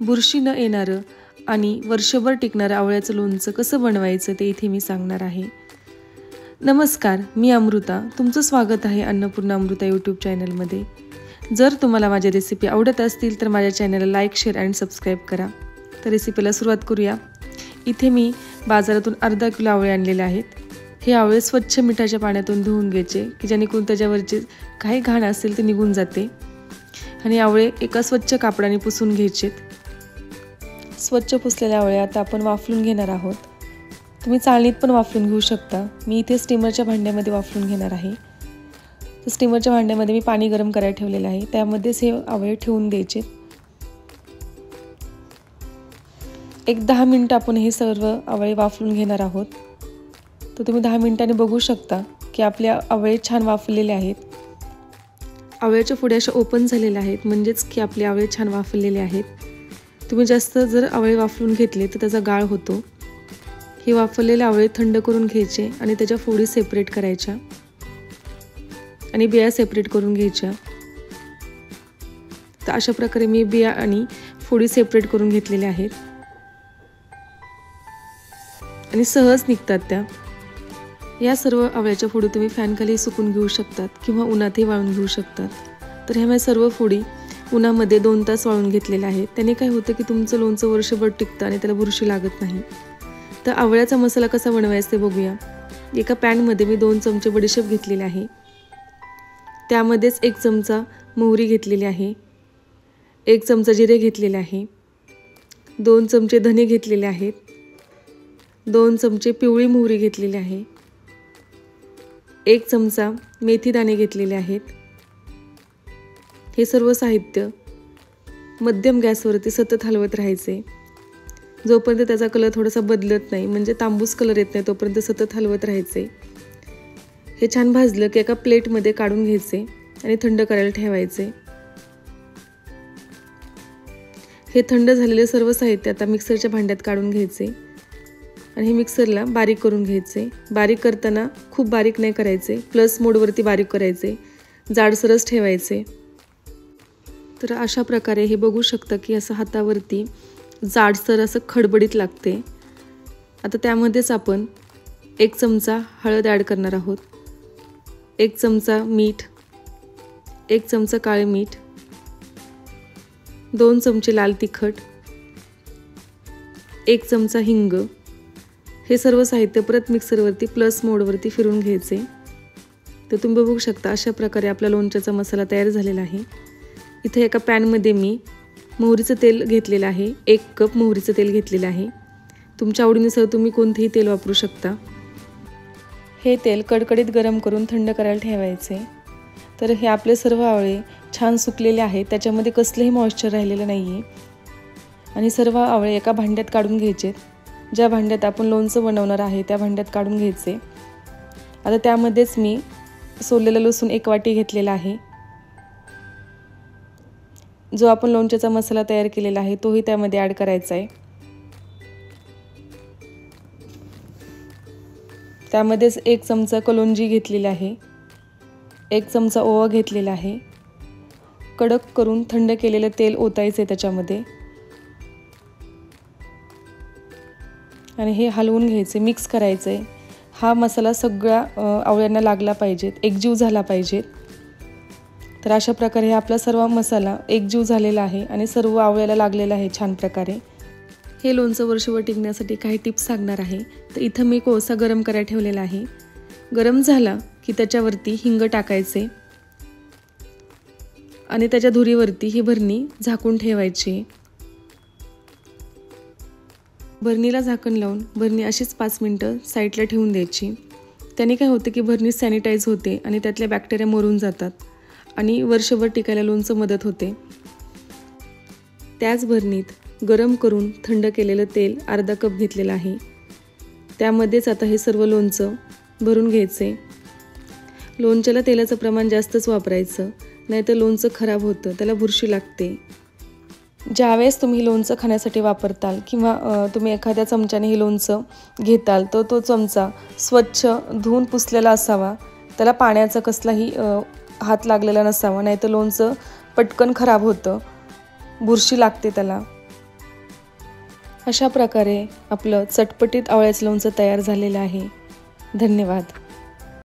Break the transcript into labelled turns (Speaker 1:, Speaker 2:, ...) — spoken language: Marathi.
Speaker 1: बुरशी न येणारं आणि वर्षभर टिकणारं आवळ्याचं लोणचं कसं बनवायचं ते इथे मी सांगणार आहे। नमस्कार, मी अमृता, तुमचं स्वागत आहे अन्नपूर्णा अमृता यूट्यूब चॅनलमध्ये। जर तुम्हाला माझी रेसिपी आवडत असतील तर माझ्या चॅनलला लाईक, शेअर आणि सबस्क्राईब करा। तर रेसिपीला सुरुवात करूया। इथे मी बाजारातून अर्धा किलो आवळे आणलेले आहेत। हे आवळे स्वच्छ मिठाच्या पाण्यातून धुवून घ्यायचे की जेणेकरून त्याच्यावरचे काही घाण असेल ते निघून जाते। आणि आवळे एका स्वच्छ कापडाने पुसून घ्यायचे। स्वच्छ पुसलेले आवळे आता आपण वाफलून घेणार आहोत। तुम्ही चाळणीत पण वाफलून घेऊ शकता। मी इथे स्टीमरच्या भांड्यामध्ये वाफलून घेणार आहे। तर स्टीमरच्या भांड्यामध्ये मी पाणी गरम करायला ठेवलेले आहे, त्यामध्येच हे आवळे ठेवून द्यायचे। एक 10 मिनिट आपण हे सर्व आवळे वाफलून घेणार आहोत। तर तुम्ही 10 मिनिटांनी बघू शकता की आपले आवळे छान वाफलेले आहेत। आवळ्याच्या फोड्या अशा ओपन झालेल्या आहेत, म्हणजेच की आपले आवळे छान वाफलेले आहेत। तुम्ही जास्त जर आवळे वाफलून घेतले तर त्याचा गाळ होतो। हे वाफलेले आवळे थंड करून घ्यायचे आणि त्याच्या फोडी सेपरेट करायच्या आणि बिया सेपरेट करून घ्यायच्या। तर अशा प्रकारे मी बिया आणि फोडी सेपरेट करून घेतलेल्या आहेत आणि सहज निघतात त्या। या सर्व आवळ्याच्या फोडी तुम्ही फॅन खाली सुकून घेऊ शकतात किंवा उन्हातही वाळून घेऊ शकतात। तर ह्या सर्व फोडी उन्हामध्ये 2 तास वाळून घेतलेल्या आहेत। त्याने काय होतं की तुमचं लोणचं वर्षभर टिकतं आणि त्याला बुरशी लागत नाही। तर आवळ्याचा मसाला कसा बनवायचा ते बघूया। एका पॅनमध्ये मी 2 चमचे बडीशेप घेतलेले आहे, त्यामध्येच 1 चमचा मोहरी घेतलेली आहे, 1 चमचा जिरे घेतलेले आहे, 2 चमचे धने घेतलेले आहेत, 2 चमचे पिवळी मोहरी घेतलेली आहे, 1 चमचा मेथी दाणे घेतलेले आहेत। हे सर्व साहित्य मध्यम गॅसवरती सतत हलवत राहायचे जोपर्यंत त्याचा कलर थोडासा बदलत नाही, म्हणजे तांबूस कलर येत नाही तोपर्यंत सतत हलवत राहायचे। हे छान भाजलं की एका प्लेटमध्ये काढून घ्यायचे आणि थंड करायला ठेवायचे। हे थंड झालेले सर्व साहित्य आता मिक्सरच्या भांड्यात काढून घ्यायचे आणि हे मिक्सरला बारीक करून घ्यायचे। बारीक करताना खूप बारीक नाही करायचे, प्लस मोडवरती बारीक करायचे, जाडसरच ठेवायचे। तर अशा प्रकारे हे बघू शकता की असं हातावरती जाडसर असं खडबडीत लागते। आता त्यामध्येच आपण 1 चमचा हळद ॲड करणार आहोत, 1 चमचा मीठ, 1 चमचा काळे मीठ, 2 चमचे लाल तिखट, 1 चमचा हिंग। हे सर्व साहित्य परत मिक्सरवरती प्लस मोडवरती फिरून घ्यायचे। तर तुम्ही बघू शकता अशा प्रकारे आपला लोणच्याचा मसाला तयार झालेला आहे। इथे एका पॅनमध्ये मी मोहरीचं तेल घेतलेलं आहे, 1 कप मोहरीचं तेल घेतलेलं आहे। तुमच्या आवडीनुसार तुम्ही कोणतेही तेल वापरू शकता। हे तेल कडकडीत गरम करून थंड करायला ठेवायचे। तर हे आपले सर्व आवळे छान सुकलेले आहेत, त्याच्यामध्ये कसलेही मॉइश्चर राहिलेलं नाही आहे। आणि सर्व आवळे एका भांड्यात काढून घ्यायचे। ज्या भांड्यात आपण लोणचं बनवणार आहे त्या भांड्यात काढून घ्यायचे। आता त्यामध्येच मी सोललेलं लसूण 1 वाटी घेतलेला आहे। जो आपण लोणच्याचा मसाला तयार केलेला आहे तोही त्यामध्ये ॲड करायचा आहे। त्यामध्येच 1 चमचा कलोंजी घेतलेला आहे, 1 चमचा ओवा घेतलेला आहे। कडक करून थंड केलेलं तेल ओतायचे त्याच्यामध्ये आणि हे हलवून घ्यायचे, मिक्स करायचे। हा मसाला सगळ्या आवळ्यांना लागला पाहिजे, एकजीव झाला पाहिजे। तर अशा प्रकारे हे आपला सर्व मसाला एकजीव झालेला आहे आणि सर्व आवळ्याला लागलेला आहे छान प्रकारे। हे लोणचं वर्षभर टिकण्यासाठी काही टिप्स सांगणार आहे। तर इथं मी कोळसा गरम करायला ठेवलेला आहे। गरम झाला की त्याच्यावरती हिंग टाकायचे आणि त्याच्या धुरीवरती ही भरणी झाकून ठेवायची। भरणीला झाकण लावून भरणी अशीच 5 मिनिटं साईडला ठेवून द्यायची। त्याने काय होते की भरणी सॅनिटाईज होते आणि त्यातल्या बॅक्टेरिया मरून जातात आणि वर्षभर टिकायला लोणचं मदत होते। त्याच भरणीत गरम करून थंड केलेलं तेल अर्धा कप घेतलेलं आहे, त्यामध्येच आता हे सर्व लोणचं भरून घ्यायचे। लोणच्याला तेलाचं प्रमाण जास्तच वापरायचं, नाहीतर लोणचं खराब होतं, त्याला बुरशी लागते। ज्यावेळेस तुम्ही लोणचं खाण्यासाठी वापरताल किंवा तुम्ही एखाद्या चमच्याने हे लोणचं घेताल तर तो चमचा स्वच्छ धुवून पुसलेला असावा, त्याला पाण्याचा कसलाही हात लागलेला नसावा, नाहीतर लोणचं पटकन खराब होतं, बुरशी लागते त्याला। अशा प्रकारे आपलं चटपटीत आवळ्याचं लोणचं तयार झालेलं आहे. धन्यवाद.